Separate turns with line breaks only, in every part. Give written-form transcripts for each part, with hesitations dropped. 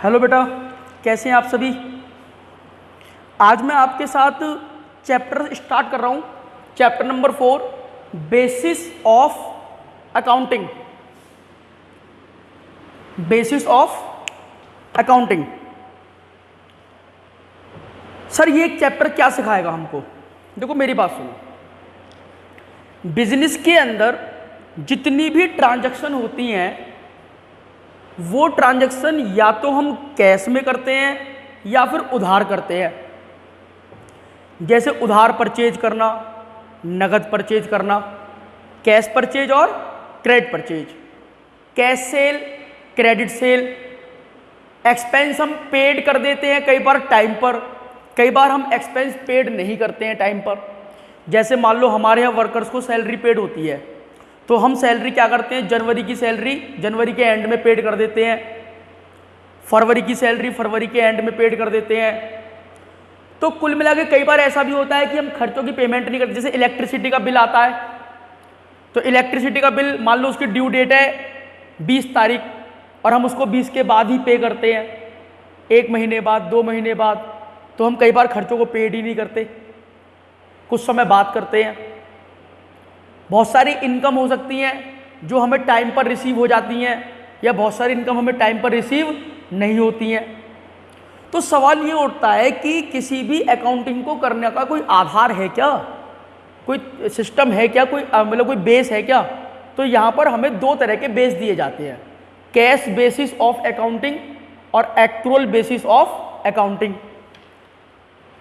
Hello बेटा, कैसे हैं आप सभी। आज मैं आपके साथ चैप्टर स्टार्ट कर रहा हूं, chapter number 4, basis of accounting. Basis of accounting. Sir ये एक चैप्टर क्या सिखाएगा हमको? देखो मेरी बात सुनो। बिजनेस के अंदर जितनी भी ट्रांजैक्शन होती हैं वो ट्रांजैक्शन या तो हम कैश में करते हैं या फिर उधार करते हैं। जैसे उधार परचेज करना, नगद परचेज करना, कैश परचेज और credit purchase, cash cell, credit sale. Expense हम पेड कर देते हैं कई बार टाइम पर, कई बार हम एक्सपेंस पेड नहीं करते हैं टाइम पर। जैसे मान लो हमारे यहाँ वर्कर्स को सैलरी पेड होती है तो हम सैलरी क्या करते हैं, जनवरी की सैलरी जनवरी के एंड में पेड कर देते हैं, फरवरी की सैलरी फरवरी के एंड में पेड कर देते हैं। तो कुल मिला के कई बार ऐसा भी होता है कि हम खर्चों की पेमेंट नहीं करते। जैसे इलेक्ट्रिसिटी का बिल आता है तो इलेक्ट्रिसिटी का बिल मान लो उसकी ड्यू डेट है 20 तारीख और हम उसको 20 के बाद ही पे करते हैं, 1 महीने बाद, 2 महीने बाद। तो हम कई बार खर्चों को पेड ही नहीं करते, कुछ समय बाद करते हैं। बहुत सारी इनकम हो सकती हैं जो हमें टाइम पर रिसीव हो जाती हैं, या बहुत सारी इनकम हमें टाइम पर रिसीव नहीं होती हैं। तो सवाल ये उठता है कि किसी भी अकाउंटिंग को करने का कोई आधार है क्या, कोई सिस्टम है क्या, कोई मतलब कोई बेस है क्या? तो यहाँ पर हमें 2 तरह के बेस दिए जाते हैं, कैश बेसिस ऑफ अकाउंटिंग और accrual basis of accounting.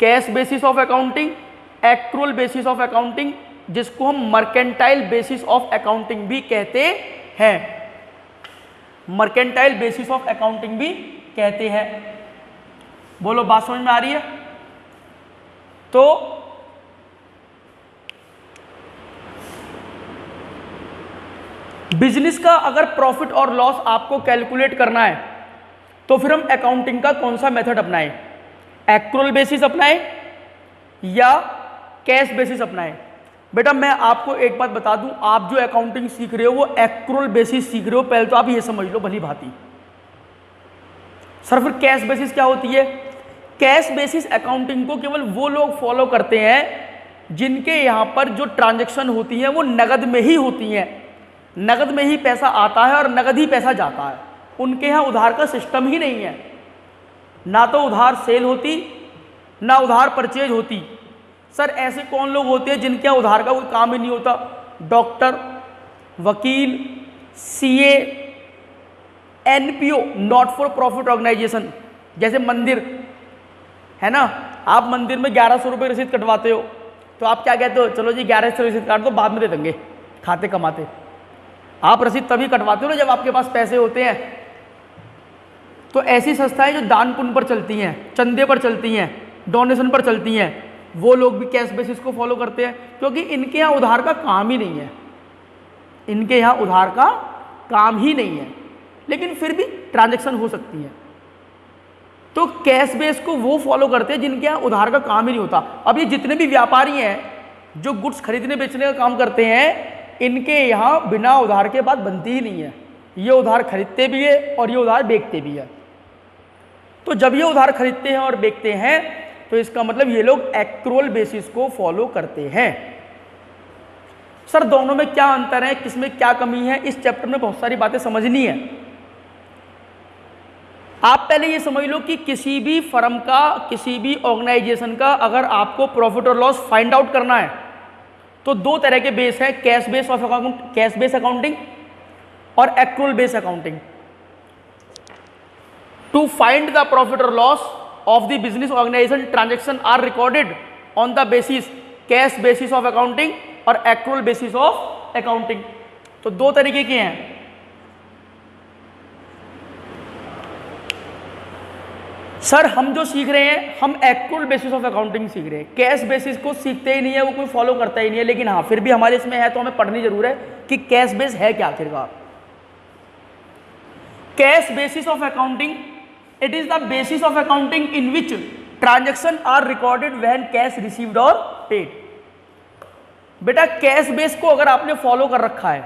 Cash basis of accounting, accrual basis of accounting, जिसको हम मर्केंटाइल बेसिस ऑफ अकाउंटिंग भी कहते हैं। मर्केंटाइल बेसिस ऑफ अकाउंटिंग भी कहते हैं। बोलो बात समझ में आ रही है? तो बिजनेस का अगर प्रॉफिट और लॉस आपको कैलकुलेट करना है तो फिर हम अकाउंटिंग का कौन सा मेथड अपनाएं? एक्रूअल बेसिस अपनाएं या कैश बेसिस अपनाएं? बेटा मैं आपको एक बात बता दूं, आप जो अकाउंटिंग सीख रहे हो वो एक्रूअल बेसिस सीख रहे हो। पहले तो आप ये समझ लो भली भांति। सर फिर कैश बेसिस क्या होती है? कैश बेसिस अकाउंटिंग को केवल वो लोग फॉलो करते हैं जिनके यहाँ पर जो ट्रांजैक्शन होती है वो नगद में ही होती हैं, नगद में ही पैसा आता है और नगद ही पैसा जाता है। उनके यहाँ उधार का सिस्टम ही नहीं है, ना तो उधार सेल होती ना उधार परचेज होती। सर ऐसे कौन लोग होते हैं जिनके यहाँ उधार का कोई काम ही नहीं होता? डॉक्टर, वकील, CA, NPO, not for profit organisation. जैसे मंदिर है ना, आप मंदिर में 1100 रुपये रसीद कटवाते हो तो आप क्या कहते हो, चलो जी 1100 रसीद काट दो, बाद में दे देंगे खाते कमाते। आप रसीद तभी कटवाते हो ना जब आपके पास पैसे होते हैं। तो ऐसी संस्थाएं जो दान पुण्य पर चलती हैं, चंदे पर चलती हैं, डोनेशन पर चलती हैं, वो लोग भी कैश बेसिस को फॉलो करते हैं, क्योंकि इनके यहाँ उधार का काम ही नहीं है। इनके यहाँ उधार का काम ही नहीं है, लेकिन फिर भी ट्रांजैक्शन हो सकती है। तो कैश बेस को वो फॉलो करते हैं जिनके यहाँ उधार का काम ही नहीं होता। अब ये जितने भी व्यापारी हैं जो गुड्स खरीदने बेचने का काम करते हैं, इनके यहाँ बिना उधार के बात बनती ही नहीं है। ये उधार खरीदते भी है और ये उधार बेचते भी है। तो जब ये उधार खरीदते हैं और बेचते हैं तो इसका मतलब ये लोग एक्रूअल बेसिस को फॉलो करते हैं। सर दोनों में क्या अंतर है, किसमें क्या कमी है, इस चैप्टर में बहुत सारी बातें समझनी है। आप पहले ये समझ लो कि किसी भी फर्म का, किसी भी ऑर्गेनाइजेशन का अगर आपको प्रॉफिट और लॉस फाइंड आउट करना है तो 2 तरह के बेस हैं, cash base of account, cash base accounting और accrual base accounting. To find the profit और loss of the business organization transaction are recorded on the basis cash basis of accounting और accrual basis of accounting। तो 2 तरीके के हैं। Sir हम जो सीख रहे हैं हम accrual basis of accounting सीख रहे हैं, कैश बेसिस को सीखते ही नहीं है, वो कोई फॉलो करता ही नहीं है। लेकिन हाँ फिर भी हमारे इसमें है तो हमें पढ़नी जरूर है कि कैश बेस है क्या आखिरकार। Cash basis of accounting, it is the basis of accounting in which transactions are recorded when cash received or paid। बेटा कैश बेस को अगर आपने फॉलो कर रखा है,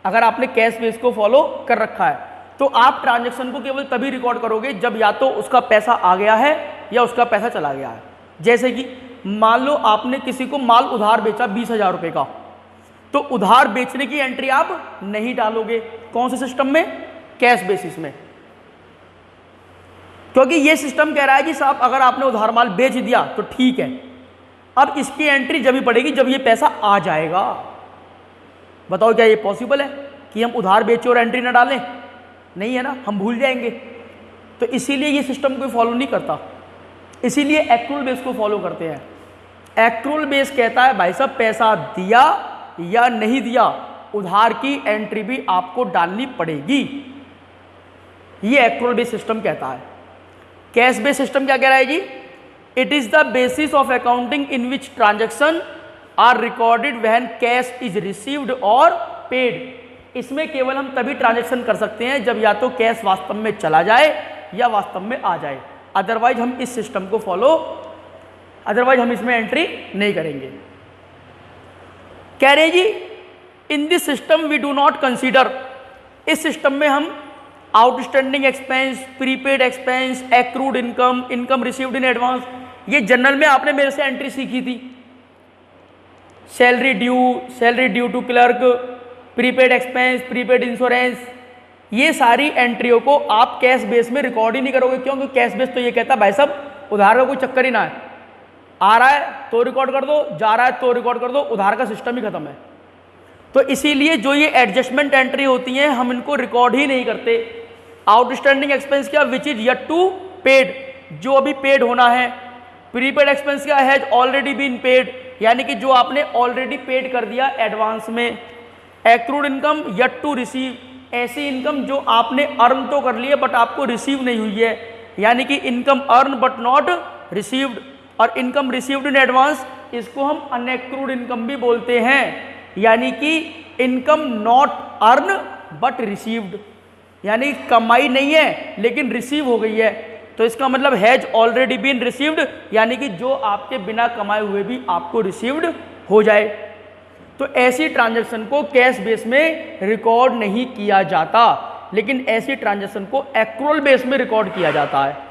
अगर आपने कैश बेस को फॉलो कर रखा है तो आप ट्रांजैक्शन को केवल तभी रिकॉर्ड करोगे जब या तो उसका पैसा आ गया है या उसका पैसा चला गया है। जैसे कि मान लो आपने किसी को माल उधार बेचा 20,000 रुपये का, तो उधार बेचने की एंट्री आप नहीं डालोगे। कौन से सिस्टम में? कैश बेसिस में। क्योंकि ये सिस्टम कह रहा है कि साहब अगर आपने उधार माल बेच दिया तो ठीक है, अब इसकी एंट्री जब ही पड़ेगी जब ये पैसा आ जाएगा। बताओ क्या ये पॉसिबल है कि हम उधार बेचे और एंट्री ना डालें? नहीं है ना, हम भूल जाएंगे। तो इसीलिए ये सिस्टम कोई फॉलो नहीं करता, इसीलिए एक्रूअल बेस को फॉलो करते हैं। एक्रूअल बेस कहता है भाई साहब पैसा दिया या नहीं दिया, उधार की एंट्री भी आपको डालनी पड़ेगी। ये एक्रूअल बेस सिस्टम कहता है। कैश बेस सिस्टम क्या कह रहा है जी? It is the basis of accounting in which transaction are recorded when cash is received और पेड। इसमें केवल हम तभी ट्रांजेक्शन कर सकते हैं जब या तो कैश वास्तव में चला जाए या वास्तव में आ जाए, अदरवाइज हम इस सिस्टम को अदरवाइज हम इसमें एंट्री नहीं करेंगे। कह रहे जी in this system we do not consider, इस सिस्टम में हम outstanding expense, prepaid expense, accrued income, income received in advance, ये जनरल में आपने मेरे से एंट्री सीखी थी। Salary due to clerk, prepaid expense, prepaid insurance, ये सारी एंट्रियों को आप कैश बेस में रिकॉर्ड ही नहीं करोगे। क्योंकि कैश बेस तो ये कहता है भाई साहब उधार का कोई चक्कर ही ना है, आ रहा है तो रिकॉर्ड कर दो, जा रहा है तो रिकॉर्ड कर दो, उधार का सिस्टम ही खत्म है। तो इसीलिए जो ये एडजस्टमेंट एंट्री होती हैं हम इनको रिकॉर्ड ही नहीं करते। आउटस्टैंडिंग एक्सपेंस क्या? Which is yet to paid, जो अभी पेड होना है। प्रीपेड एक्सपेंस क्या? हैज ऑलरेडी बीन पेड, यानी कि जो आपने ऑलरेडी पेड कर दिया एडवांस में। Accrued income yet to receive, ऐसी इनकम जो आपने अर्न तो कर ली है बट आपको रिसीव नहीं हुई है, यानी कि income earn but not received. और इनकम रिसीव्ड इन एडवांस, इसको हम अनएक्रूड इनकम भी बोलते हैं, यानी कि income not earn but received, यानी कमाई नहीं है लेकिन रिसीव हो गई है। तो इसका मतलब हैज ऑलरेडी बीन रिसीव्ड, यानी कि जो आपके बिना कमाए हुए भी आपको रिसीव्ड हो जाए। तो ऐसी ट्रांजैक्शन को कैश बेस में रिकॉर्ड नहीं किया जाता, लेकिन ऐसी ट्रांजैक्शन को एक्रूअल बेस में रिकॉर्ड किया जाता है।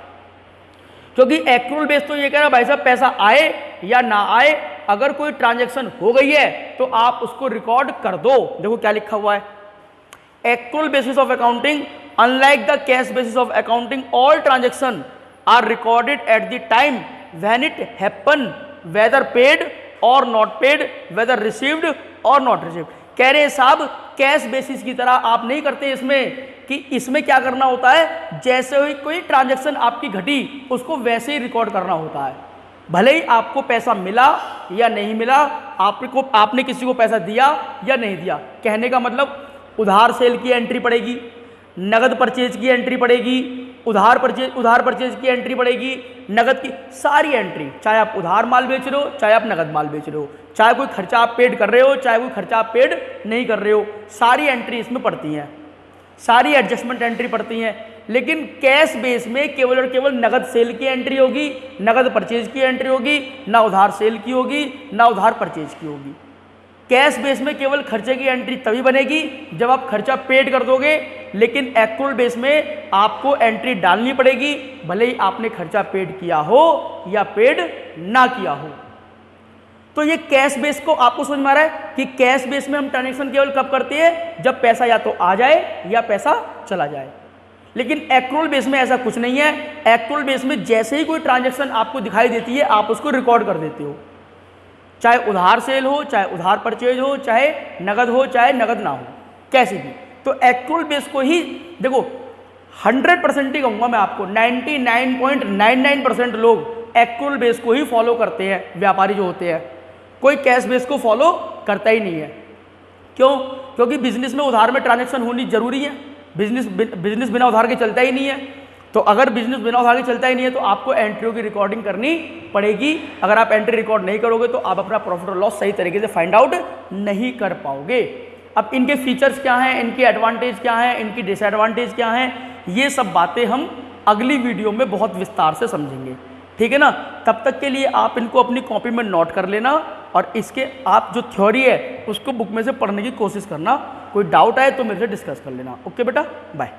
क्योंकि एक्रूअल बेस तो ये कह रहा है भाई साहब पैसा आए या ना आए, अगर कोई ट्रांजैक्शन हो गई है तो आप उसको रिकॉर्ड कर दो। देखो क्या लिखा हुआ है, accrual basis of accounting unlike the cash basis of accounting all transaction are recorded at the time when it happen whether paid or not paid, whether received or not received. कह रहे हैं साहब कैश बेसिस की तरह आप नहीं करते इसमें, कि इसमें क्या करना होता है, जैसे ही कोई ट्रांजैक्शन आपकी घटी उसको वैसे ही रिकॉर्ड करना होता है। भले ही आपको पैसा मिला या नहीं मिला, आपने किसी को पैसा दिया या नहीं दिया। कहने का मतलब उधार सेल की एंट्री पड़ेगी, नगद परचेज की एंट्री पड़ेगी, उधार परचेज की एंट्री पड़ेगी, नगद की सारी एंट्री, चाहे आप उधार माल बेच रहे हो चाहे आप नगद माल बेच रहे हो, चाहे कोई खर्चा आप पेड कर रहे हो चाहे कोई खर्चा आप पेड नहीं कर रहे हो, सारी एंट्री इसमें पड़ती हैं, सारी एडजस्टमेंट एंट्री पड़ती हैं। लेकिन कैश बेस में केवल और केवल नगद सेल की एंट्री होगी, नगद परचेज की एंट्री होगी, ना उधार सेल की होगी ना उधार परचेज की होगी। कैश बेस में केवल खर्चे की एंट्री तभी बनेगी जब आप खर्चा पेड कर दोगे, लेकिन एक्रूअल बेस में आपको एंट्री डालनी पड़ेगी भले ही आपने खर्चा पेड किया हो या पेड ना किया हो। तो ये कैश बेस को आपको समझ में आ रहा है कि कैश बेस में हम ट्रांजैक्शन केवल कब करते हैं, जब पैसा या तो आ जाए या पैसा चला जाए। लेकिन एक्रूअल बेस में ऐसा कुछ नहीं है। एक्रूअल बेस में जैसे ही कोई ट्रांजैक्शन आपको दिखाई देती है आप उसको रिकॉर्ड कर देते हो, चाहे उधार सेल हो चाहे उधार परचेज हो चाहे नगद हो चाहे नगद ना हो, कैसे भी। तो एक्रूअल बेस को ही देखो 100% ही कहूँगा मैं आपको, 99.99% लोग एक्रूअल बेस को ही फॉलो करते हैं। व्यापारी जो होते हैं कोई कैश बेस को फॉलो करता ही नहीं है। क्यों? क्योंकि बिजनेस में उधार में ट्रांजैक्शन होनी जरूरी है, बिजनेस बिना उधार के चलता ही नहीं है। तो अगर बिजनेस बिना उधार के चलता ही नहीं है तो आपको एंट्रियों की रिकॉर्डिंग करनी पड़ेगी। अगर आप एंट्री रिकॉर्ड नहीं करोगे तो आप अपना प्रॉफिट और लॉस सही तरीके से फाइंड आउट नहीं कर पाओगे। अब इनके फीचर्स क्या हैं, इनके एडवांटेज क्या हैं, इनकी डिसएडवांटेज क्या हैं, ये सब बातें हम अगली वीडियो में बहुत विस्तार से समझेंगे, ठीक है ना। तब तक के लिए आप इनको अपनी कॉपी में नोट कर लेना और इसके आप जो थ्योरी है उसको बुक में से पढ़ने की कोशिश करना। कोई डाउट आए तो मेरे से डिस्कस कर लेना। ओके बेटा, बाय।